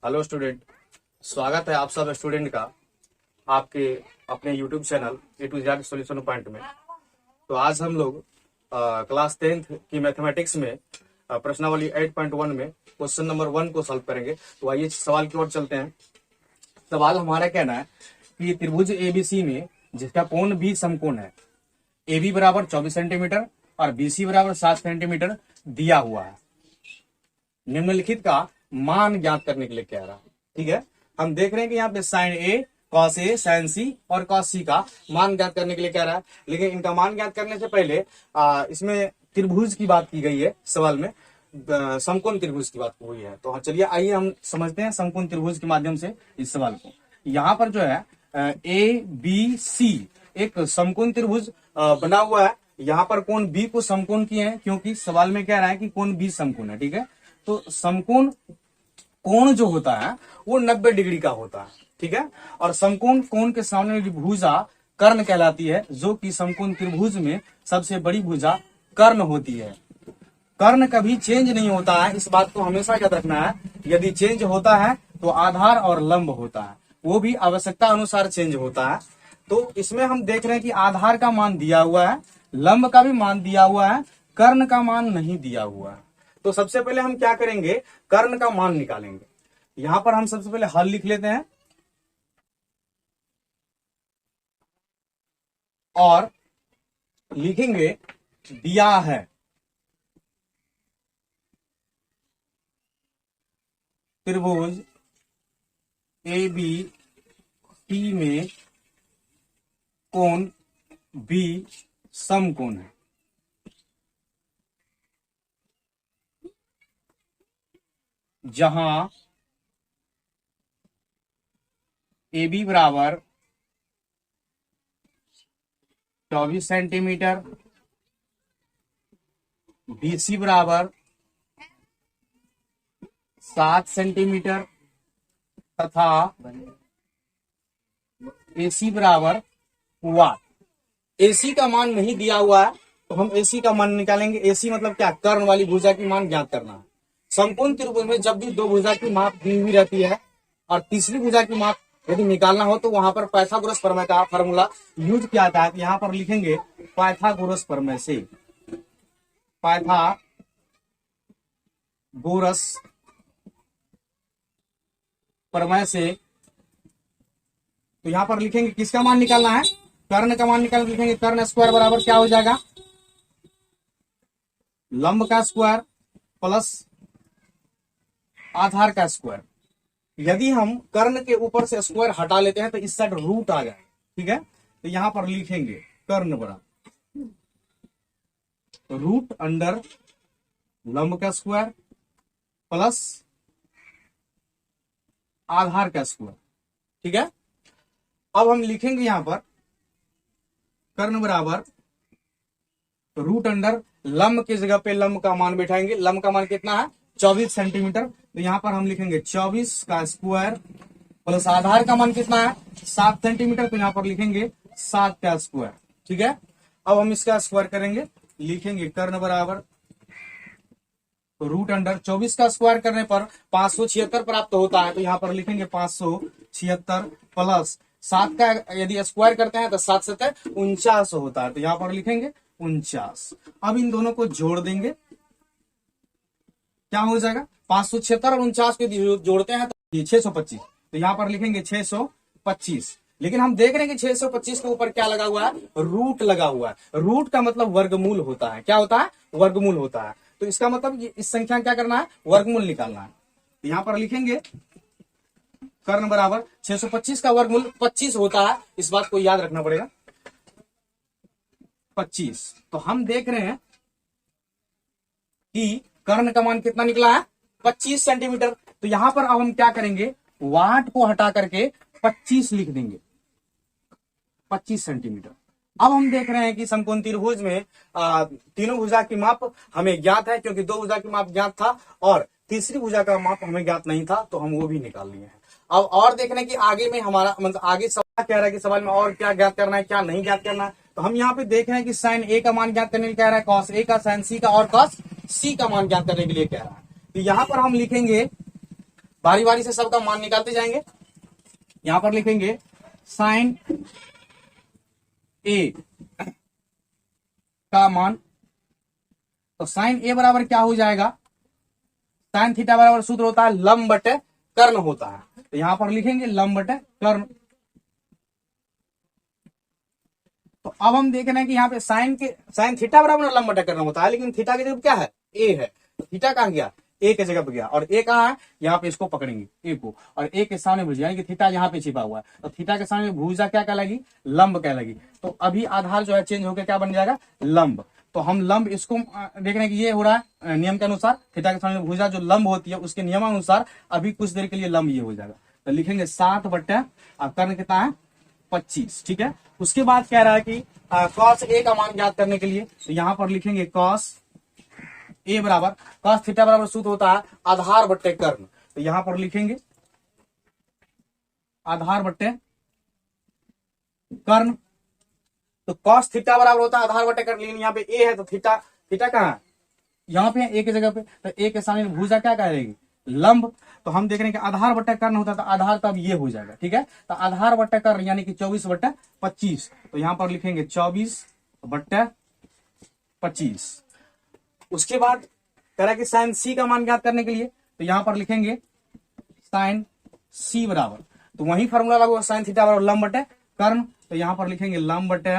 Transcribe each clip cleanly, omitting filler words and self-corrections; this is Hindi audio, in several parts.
Hello student. स्वागत है आप सब स्टूडेंट का आपके अपने YouTube channel A to Z solution point में। तो आज हम लोग क्लास 10th की मैथमेटिक्स में प्रश्नावली 8.1 में क्वेश्चन नंबर 1 को सॉल्व करेंगे। तो आइए सवाल की ओर चलते हैं। सवाल हमारा कहना है कि त्रिभुज एबीसी में जिसका कोण भी समकोण है, ए बी बराबर 24 सेंटीमीटर और बीसी बराबर 7 सेंटीमीटर दिया हुआ है। निम्नलिखित का मान ज्ञात करने के लिए कह रहा है। ठीक है, हम देख रहे हैं कि यहाँ पे sign A, cos A, sign सी और कॉस सी का मान ज्ञात करने के लिए कह रहा है। लेकिन इनका मान ज्ञात करने से पहले इसमें त्रिभुज की बात की गई है सवाल में, समकोण त्रिभुज की बात हुई है। तो चलिए आइए हम समझते हैं समकोण त्रिभुज के माध्यम से इस सवाल को। यहाँ पर जो है ए बी सी एक समकोण त्रिभुज बना हुआ है। यहाँ पर कोण बी को समकोण किए हैं क्योंकि सवाल में कह रहा है कि कोण बी समकोण है। ठीक है, तो समकोण कोण जो होता है वो 90 डिग्री का होता है। ठीक है, और समकोण कोण के सामने वाली भुजा कर्ण कहलाती है, जो कि समकोण त्रिभुज में सबसे बड़ी भुजा कर्ण होती है। कर्ण कभी चेंज नहीं होता है, इस बात को हमेशा याद रखना है। यदि चेंज होता है तो आधार और लंब होता है, वो भी आवश्यकता अनुसार चेंज होता है। तो इसमें हम देख रहे हैं कि आधार का मान दिया हुआ है, लंब का भी मान दिया हुआ है, कर्ण का मान नहीं दिया हुआ है। तो सबसे पहले हम क्या करेंगे, कर्ण का मान निकालेंगे। यहां पर हम सबसे पहले हल लिख लेते हैं और लिखेंगे दिया है त्रिभुज ए बी सी में कोण बी समकोण है। जहां ए बी बराबर 24 सेंटीमीटर, बी सी बराबर 7 सेंटीमीटर तथा ए सी बराबर वाट। ए सी का मान नहीं दिया हुआ है तो हम ए सी का मान निकालेंगे। ए सी मतलब क्या, कर्ण वाली भुजा की मान ज्ञात करना है। समकोण त्रिभुज में जब भी दो भुजा की माप दी हुई रहती है और तीसरी भुजा की माप यदि निकालना हो तो वहां पर पाइथागोरस प्रमेय का फॉर्मूला यूज किया जाता है। यहाँ पर लिखेंगे पाइथागोरस प्रमेय से, पाइथागोरस प्रमेय से। तो यहाँ पर लिखेंगे किसका मान निकालना है, कर्ण का मान निकालना। लिखेंगे कर्ण स्क्वायर बराबर क्या हो जाएगा, लंब का स्क्वायर प्लस आधार का स्क्वायर। यदि हम कर्ण के ऊपर से स्क्वायर हटा लेते हैं तो इस साइड रूट आ जाएगा। ठीक है, तो यहां पर लिखेंगे कर्ण बराबर रूट अंडर लंब का स्क्वायर प्लस आधार का स्क्वायर। ठीक है, अब हम लिखेंगे यहां पर कर्ण बराबर रूट अंडर लंब की जगह पे लंब का मान बैठाएंगे। लंब का मान कितना है, 24 सेंटीमीटर। तो यहां पर हम लिखेंगे 24 का स्क्वायर प्लस आधार का मान कितना है, 7 सेंटीमीटर। तो यहां पर लिखेंगे 7 का स्क्वायर। ठीक है, अब हम इसका स्क्वायर करेंगे। लिखेंगे कर्ण बराबर रूट अंडर 24 का स्क्वायर करने पर 576 प्राप्त होता है। तो यहां पर लिखेंगे 576 प्लस 7 का यदि स्क्वायर करते हैं तो 7 7 49 होता है। तो यहां पर लिखेंगे 49। अब इन दोनों को जोड़ देंगे, क्या हो जाएगा, 576 और 49 को जोड़ते हैं तो 625। तो यहां पर लिखेंगे 625। लेकिन हम देख रहे हैं कि 625 के ऊपर क्या लगा हुआ है, रूट लगा हुआ है। रूट का मतलब वर्गमूल होता है। क्या होता है, वर्गमूल होता है। तो इसका मतलब इस संख्या क्या करना है, वर्गमूल निकालना है। तो यहां पर लिखेंगे कर्ण बराबर 625 का वर्गमूल 25 होता है। इस बात को याद रखना पड़ेगा, 25। तो हम देख रहे हैं कि कर्ण का मान कितना निकला है, 25 सेंटीमीटर। तो यहां पर अब हम क्या करेंगे, वाट को हटा करके 25 लिख देंगे, 25 सेंटीमीटर। अब हम देख रहे हैं कि समकोण त्रिभुज में तीनों भुजा की माप हमें ज्ञात है, क्योंकि दो भुजा की माप ज्ञात था और तीसरी भुजा का माप हमें ज्ञात नहीं था, तो हम वो भी निकाल लिए हैं। अब और देख रहे हैं कि आगे में हमारा मतलब आगे सवाल कह रहा है कि सवाल में और क्या ज्ञात करना है, क्या नहीं ज्ञात करना है। तो हम यहाँ पे देख रहे हैं कि साइन ए का मान ज्ञात करने के लिए कह रहा है, कॉस ए का, साइन सी का और कॉस सी का मान ज्ञात करने के लिए कह रहा है। तो यहां पर हम लिखेंगे बारी बारी से सबका मान निकालते जाएंगे। यहां पर लिखेंगे साइन ए का मान, तो साइन ए बराबर क्या हो जाएगा, साइन थीटा बराबर सूत्र होता है लंब बटे कर्ण होता है, तो यहां पर लिखेंगे लंब बटे कर्ण। तो अब हम देख रहे हैं कि यहाँ पे साइन थीटा बराबर लंब बटे कर्ण होता है, लेकिन थीटा की जगह क्या है, ए है, तो थीटा कहाँ गया, ए के जगह पे गया, और ए कहाँ है, यहाँ पे इसको पकड़ेंगे ए को, और ए के सामने भुजा, यानी कि थीटा यहाँ पे छिपा हुआ है, तो थीटा के सामने भुजा क्या कहलाएगी, लंब कहलाएगी। तो अभी आधार जो है चेंज होकर क्या बन जाएगा, लंब। तो हम लंब इसको देख रहे हैं कि ये हो रहा है नियम के अनुसार, थीटा के सामने भुजा जो लंब होती है उसके नियमानुसार अभी कुछ देर के लिए लंब ये हो जाएगा। तो लिखेंगे 7 बट्टे कर्ण कितना है 25, ठीक है। उसके बाद कह रहा है कि कॉस ए का मान ज्ञात करने के लिए, तो यहां पर लिखेंगे कॉस ए बराबर, कॉस थीटा बराबर सूत्र होता है आधार बट्टे कर्ण, तो यहां पर लिखेंगे आधार बट्टे कर्ण। तो कॉस थीटा बराबर होता है आधार बट्टे कर्ण, लेकिन यहाँ पे ए है तो थीटा कहाँ है, यहाँ पे ए की जगह पे, तो ए के सामने भुजा क्या कहेगी, लंब। तो हम देख रहे हैं कि आधार बट्टे कर्ण होता है, तो आधार तब ये हो जाएगा, ठीक है। तो आधार बट्टे कर्ण यानी कि 24 बट्टे 25, तो यहां पर लिखेंगे 24 बट्टे 25। उसके बाद कह रहा है कि साइन सी का मान ज्ञात करने के लिए, तो यहां पर लिखेंगे साइन सी बराबर, तो वही फॉर्मूला लागू है, साइन थीटा बराबर लंब बटे कर्ण, तो यहां पर लिखेंगे लंब बटे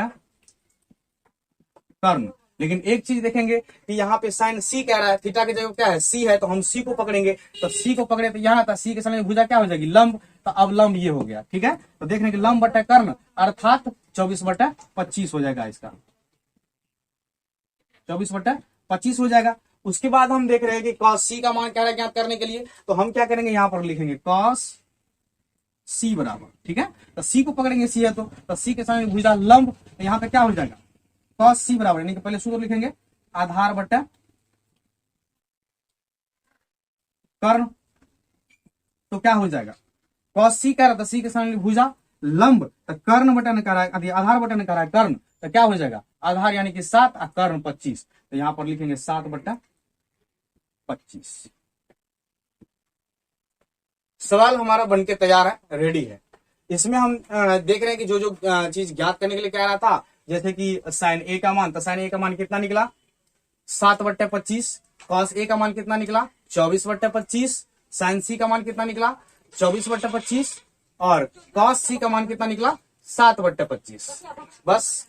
कर्ण। लेकिन एक चीज देखेंगे कि यहाँ पे साइन सी कह रहा है, थीटा की जगह क्या है, सी है, तो हम सी को पकड़ेंगे, तो सी को पकड़े तो यहाँ था, सी के सामने भुजा क्या हो जाएगी, लंब, तो अब लंब ये हो गया, ठीक है। तो देख रहे हैं कि लंब बटे कर्ण अर्थात 24 बटे 25 हो जाएगा, इसका 24 बटे 25 हो जाएगा। उसके बाद हम देख रहे हैं कि कॉस सी का मान क्या है ज्ञात करने के लिए, तो हम क्या करेंगे, यहाँ पर लिखेंगे कॉस सी बराबर, ठीक है। तो सी को पकड़ेंगे, सी है तो सी के सामने भुजा लंब, तो यहाँ पे क्या हो जाएगा, कॉस सी बराबर, यानी कि पहले सूत्र लिखेंगे आधार बट्टा कर्ण, तो क्या हो जाएगा, कॉस सी कह रहा था, सी के सामने भुजा लंब, तो कर्ण बटन करा है, आधार बटन करा है कर्ण, तो क्या हो जाएगा, आधार यानी कि 7 और कर्ण 25, तो यहां पर लिखेंगे 7 बट्टा 25। सवाल हमारा बनके तैयार है, रेडी है। इसमें हम देख रहे हैं कि जो चीज ज्ञात करने के लिए कह रहा था, जैसे कि साइन ए का मान, तो साइन ए का मान कितना निकला 7 बट्टे 25, कॉस ए का मान कितना निकला 24 बट्टे 25, साइन सी का मान कितना निकला 24 बट्टे 25, और कॉस सी का मान कितना निकला 7 बट्टे 25। बस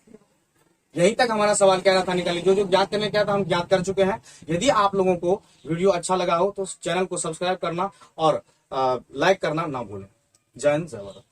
यहीं तक हमारा सवाल कह रहा था निकालिए, जो ज्ञात करने क्या था हम ज्ञात कर चुके हैं। यदि आप लोगों को वीडियो अच्छा लगा हो तो चैनल को सब्सक्राइब करना और लाइक करना ना भूलें। जय हिंद, जय भारत।